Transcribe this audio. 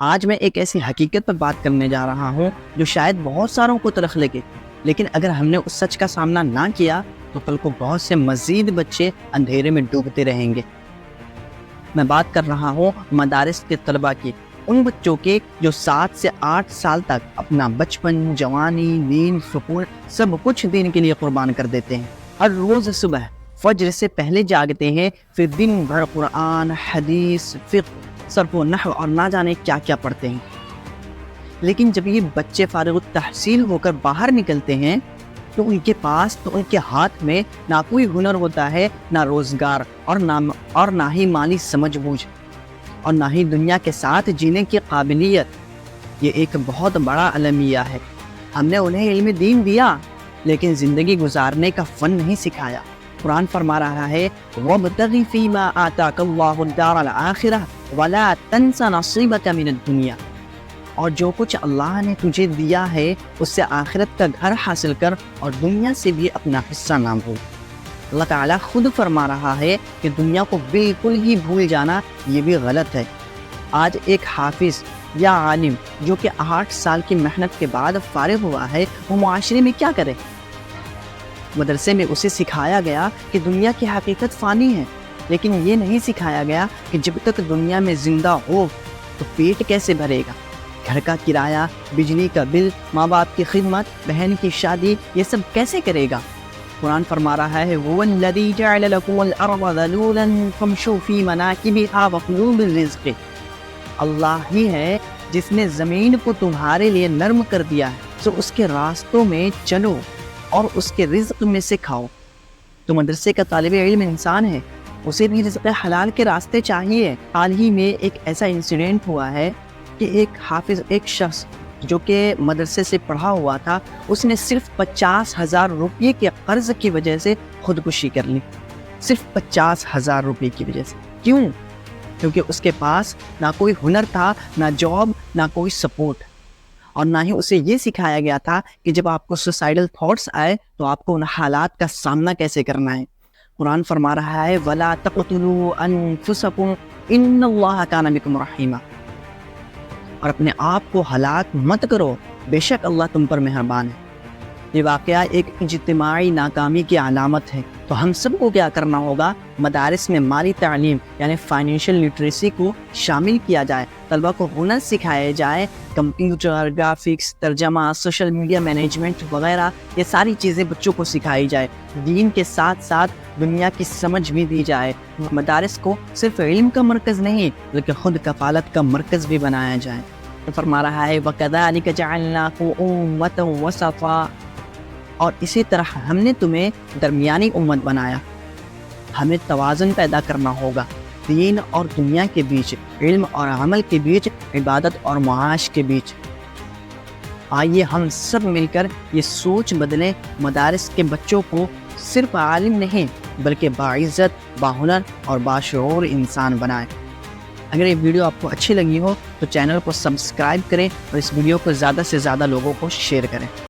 آج میں ایک ایسی حقیقت پر بات کرنے جا رہا ہوں جو شاید بہت ساروں کو تلخ لگے، لیکن اگر ہم نے اس سچ کا سامنا نہ کیا تو کل کو بہت سے مزید بچے اندھیرے میں ڈوبتے رہیں گے۔ میں بات کر رہا ہوں مدارس کے طلباء کی، ان بچوں کے جو 7 سے 8 سال تک اپنا بچپن، جوانی، نیند، سکون سب کچھ دین کے لیے قربان کر دیتے ہیں۔ ہر روز صبح فجر سے پہلے جاگتے ہیں، پھر دن بھر قرآن، حدیث، فقہ، صرف و نحو اور نہ جانے کیا کیا پڑھتے ہیں۔ لیکن جب یہ بچے فارغ التحصیل ہو کر باہر نکلتے ہیں تو ان کے ہاتھ میں نہ کوئی ہنر ہوتا ہے، نہ روزگار اور نہ ہی مالی سمجھ بوجھ، اور نہ ہی دنیا کے ساتھ جینے کی قابلیت۔ یہ ایک بہت بڑا المیہ ہے۔ ہم نے انہیں علم دین دیا لیکن زندگی گزارنے کا فن نہیں سکھایا۔ قرآن فرما رہا ہے وَابْتَغِ فِي مَا آتَاكَ اللَّهُ الدَّارَ الْآخِرَةَ وَلَا تَنْسَ نَصِيبَكَ مِنَ الدُّنْيَا، اور جو کچھ اللہ نے تجھے دیا ہے اس سے آخرت کا گھر حاصل کر اور دنیا سے بھی اپنا حصہ نہ بھول۔ اللہ تعالیٰ خود فرما رہا ہے کہ دنیا کو بالکل ہی بھول جانا یہ بھی غلط ہے۔ آج ایک حافظ یا عالم جو کہ 8 سال کی محنت کے بعد فارغ ہوا ہے، وہ معاشرے میں کیا کرے؟ مدرسے میں اسے سکھایا گیا کہ دنیا کی حقیقت فانی ہے، لیکن یہ نہیں سکھایا گیا کہ جب تک دنیا میں زندہ ہو تو پیٹ کیسے بھرے گا، گھر کا کرایہ، بجلی کا بل، ماں باپ کی خدمت، بہن کی شادی، یہ سب کیسے کرے گا؟ قرآن فرما رہا ہے هُوَ الَّذِي جَعَلَ لَكُمُ الْأَرْضَ ذَلُولًا فَامْشُوا فِي مَنَاكِبِهَا وَكُلُوا مِن رِّزْقِهِ، اللہ ہی ہے جس نے زمین کو تمہارے لیے نرم کر دیا ہے، سو اس کے راستوں میں چلو اور اس کے رزق میں سے کھاؤ۔ تو مدرسے کا طالب علم انسان ہے، اسے بھی رزق حلال کے راستے چاہیے۔ حال ہی میں ایک ایسا انسیڈنٹ ہوا ہے کہ ایک شخص جو کہ مدرسے سے پڑھا ہوا تھا، اس نے صرف 50,000 روپے کے قرض کی وجہ سے خودکشی کر لی۔ صرف 50,000 روپے کی وجہ سے۔ کیوں؟ کیونکہ اس کے پاس نہ کوئی ہنر تھا، نہ جاب، نہ کوئی سپورٹ، اور نہ ہی اسے یہ سکھایا گیا تھا کہ جب آپ کو سوسائیڈل تھاٹس آئے تو آپ کو ان حالات کا سامنا کیسے کرنا ہے۔ قرآن فرما رہا ہے وَلَا تَقْتُلُوا أَنفُسَكُمْ إِنَّ اللَّهَ كَانَ بِكُمْ رَحِيمًا، اور اپنے آپ کو ہلاک مت کرو، بے شک اللہ تم پر مہربان ہے۔ یہ واقعہ ایک اجتماعی ناکامی کی علامت ہے۔ تو ہم سب کو کیا کرنا ہوگا؟ مدارس میں مالی تعلیم یعنی فائنینشیل لٹریسی کو شامل کیا جائے، طلبہ کو ہنر سکھائے جائے، کمپیوٹر، گرافکس، ترجمہ، سوشل میڈیا مینجمنٹ وغیرہ، یہ ساری چیزیں بچوں کو سکھائی جائے۔ دین کے ساتھ ساتھ دنیا کی سمجھ بھی دی جائے۔ مدارس کو صرف علم کا مرکز نہیں بلکہ خود کفالت کا مرکز بھی بنایا جائے۔ فرما رہا ہے وَكَذَلِكَ جَعَلْنَاكُمْ أُمَّةً وَسَطًا، اور اسی طرح ہم نے تمہیں درمیانی امت بنایا۔ ہمیں توازن پیدا کرنا ہوگا دین اور دنیا کے بیچ، علم اور عمل کے بیچ، عبادت اور معاش کے بیچ۔ آئیے ہم سب مل کر یہ سوچ بدلیں، مدارس کے بچوں کو صرف عالم نہیں بلکہ باعزت، باہنر اور باشعور انسان بنائیں۔ اگر یہ ویڈیو آپ کو اچھی لگی ہو تو چینل کو سبسکرائب کریں اور اس ویڈیو کو زیادہ سے زیادہ لوگوں کو شیئر کریں۔